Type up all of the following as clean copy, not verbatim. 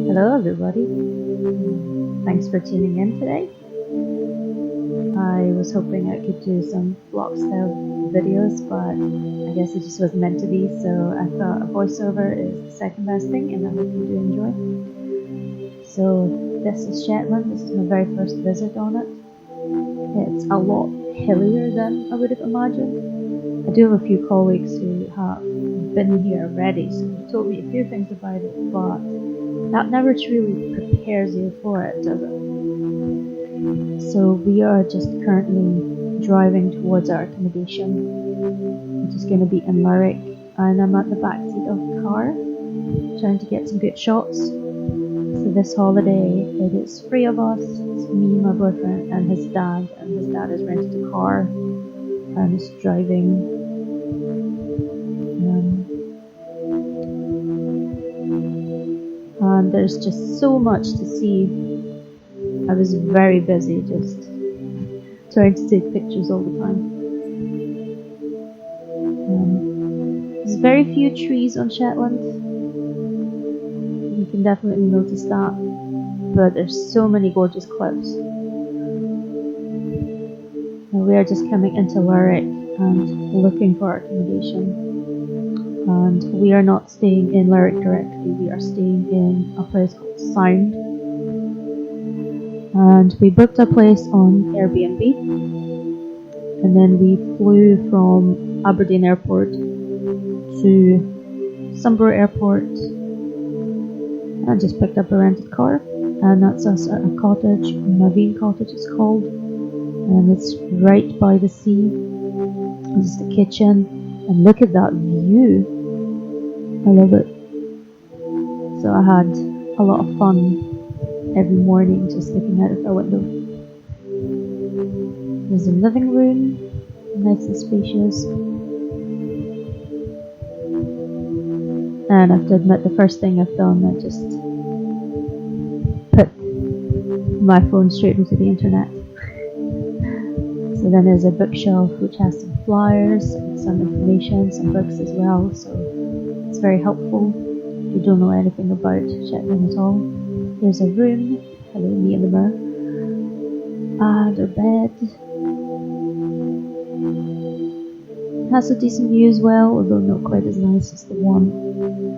Hello everybody, thanks for tuning in today. I was hoping I could do some vlog style videos, but I guess it just wasn't meant to be, so I thought a voiceover is the second best thing, and I hope you do enjoy. So this is Shetland. This is my very first visit on it. It's a lot hillier than I would have imagined. I do have a few colleagues who have been here already, so they told me a few things about it, but that never truly prepares you for it, does it? So we are just currently driving towards our accommodation, which is going to be in Lerwick, and I'm at the back seat of the car, trying to get some good shots. So this holiday, it is 3 of us. It's me, my boyfriend, and his dad has rented a car and is driving. And there's just so much to see. I was very busy just trying to take pictures all the time. There's very few trees on Shetland. You can definitely notice that. But there's so many gorgeous cliffs. And we are just coming into Lerwick and looking for our accommodation. And we are not staying in Lerwick directly, we are staying in a place called Sound. And we booked a place on Airbnb, and then we flew from Aberdeen Airport to Sunborough Airport and just picked up a rented car, and that's us at a cottage, Naveen Cottage it's called, and it's right by the sea. This is the kitchen, and look at that view. I love it. So I had a lot of fun every morning just looking out of the window. There's a living room, nice and spacious. And I have to admit, the first thing I've done, I just put my phone straight into the internet. So then there's a bookshelf which has some flyers, some information, some books as well. So it's very helpful if you don't know anything about Shetland at all. There's a room, hello me in the mirror, and a bed. It has a decent view as well, although not quite as nice as the one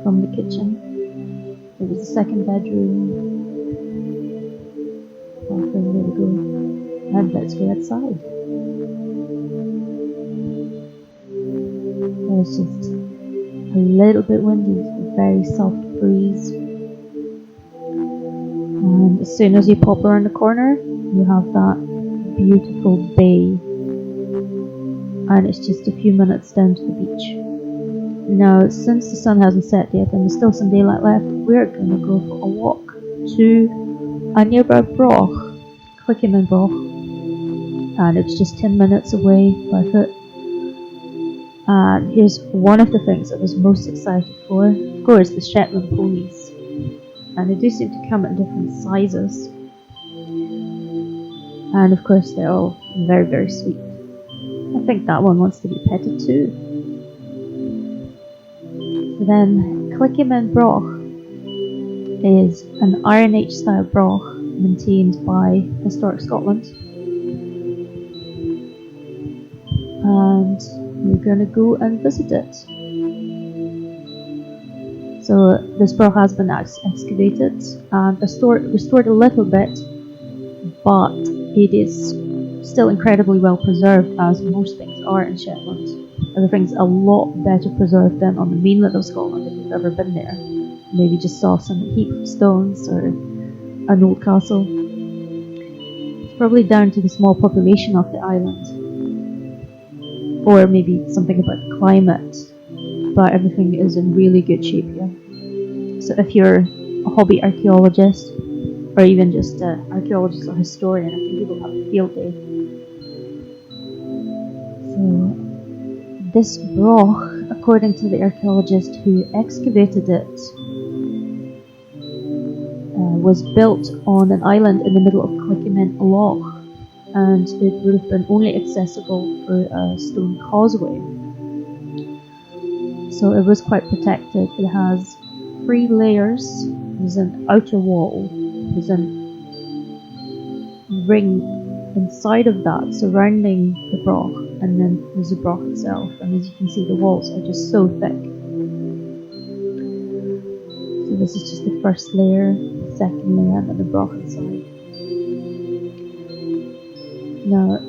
from the kitchen. There was a second bedroom. Bathroom, there we go. And let's go outside. It's just a little bit windy, a very soft breeze. And as soon as you pop around the corner, you have that beautiful bay. And it's just a few minutes down to the beach. Now, since the sun hasn't set yet and there's still some daylight left, we're going to go for a walk to a nearby broch, Clickimin Broch. And it's just 10 minutes away by foot. And here's one of the things I was most excited for. Of course, the Shetland ponies. And they do seem to come in different sizes. And of course, they're all very, very sweet. I think that one wants to be petted too. Then, Clickimin Broch is an Iron Age style broch maintained by Historic Scotland. And we're going to go and visit it. So this broch has been excavated and restored a little bit, but it is still incredibly well preserved, as most things are in Shetland. Everything's a lot better preserved than on the mainland of Scotland if you've ever been there. Maybe just saw some heap of stones or an old castle. It's probably down to the small population of the island, or maybe something about the climate, but everything is in really good shape here. So if you're a hobby archaeologist, or even just an archaeologist or historian, I think you will have a field day. So this broch, according to the archaeologist who excavated it, was built on an island in the middle of Clickimin Broch, and it would have been only accessible through a stone causeway. So it was quite protected. It has 3 layers. There's an outer wall, there's a ring inside of that surrounding the broch, and then there's the broch itself, and as you can see the walls are just so thick. So this is just the first layer, second layer, and then the broch inside. Now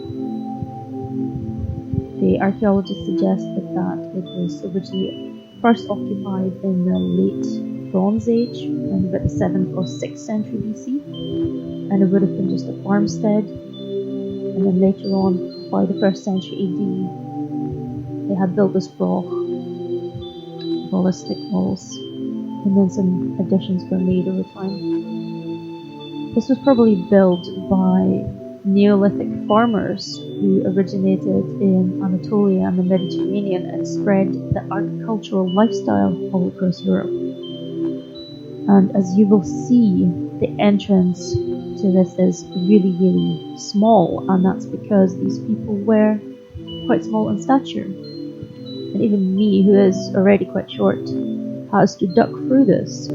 the archaeologists suggested that it was originally first occupied in the late Bronze Age, in about the 7th or 6th century BC, and it would have been just a farmstead. And then later on, by the 1st century AD, they had built this broch, ballistic walls, and then some additions were made over time. This was probably built by Neolithic farmers who originated in Anatolia and the Mediterranean and spread the agricultural lifestyle all across Europe. And as you will see, the entrance to this is really, really small, and that's because these people were quite small in stature. And even me, who is already quite short, has to duck through this.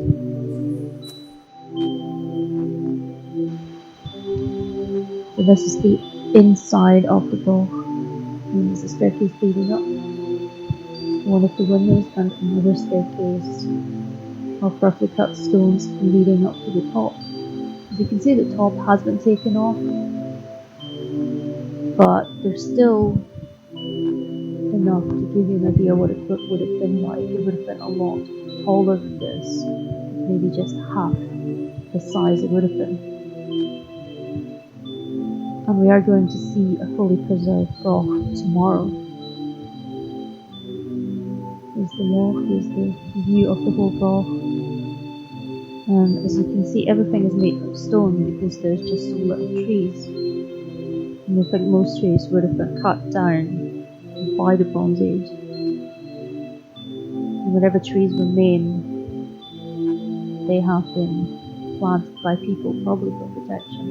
So this is the inside of the broch, and there's a staircase leading up, one of the windows, and another staircase of roughly cut stones leading up to the top. As you can see, the top has been taken off, but there's still enough to give you an idea what it would have been like. It would have been a lot taller than this, maybe just half the size it would have been. And we are going to see a fully preserved broch tomorrow. Here's the wall, here's the view of the whole broch. And as you can see, everything is made of stone because there's just so little trees. And I think most trees would have been cut down by the Bronze Age. And whatever trees remain, they have been planted by people, probably for protection.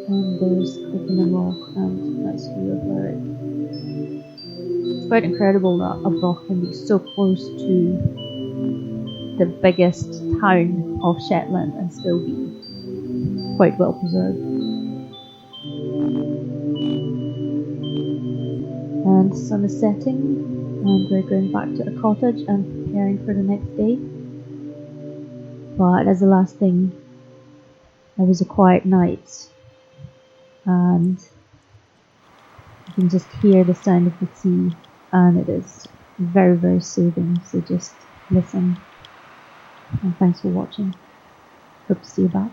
And there's Clickimin Broch and a nice view of Lerwick. It's quite incredible that a broch can be so close to the biggest town of Shetland and still be quite well preserved. And the sun is setting, and we're going back to a cottage and preparing for the next day. But as the last thing, it was a quiet night, and you can just hear the sound of the sea, and it is very, very soothing. So just listen, and thanks for watching. Hope to see you back.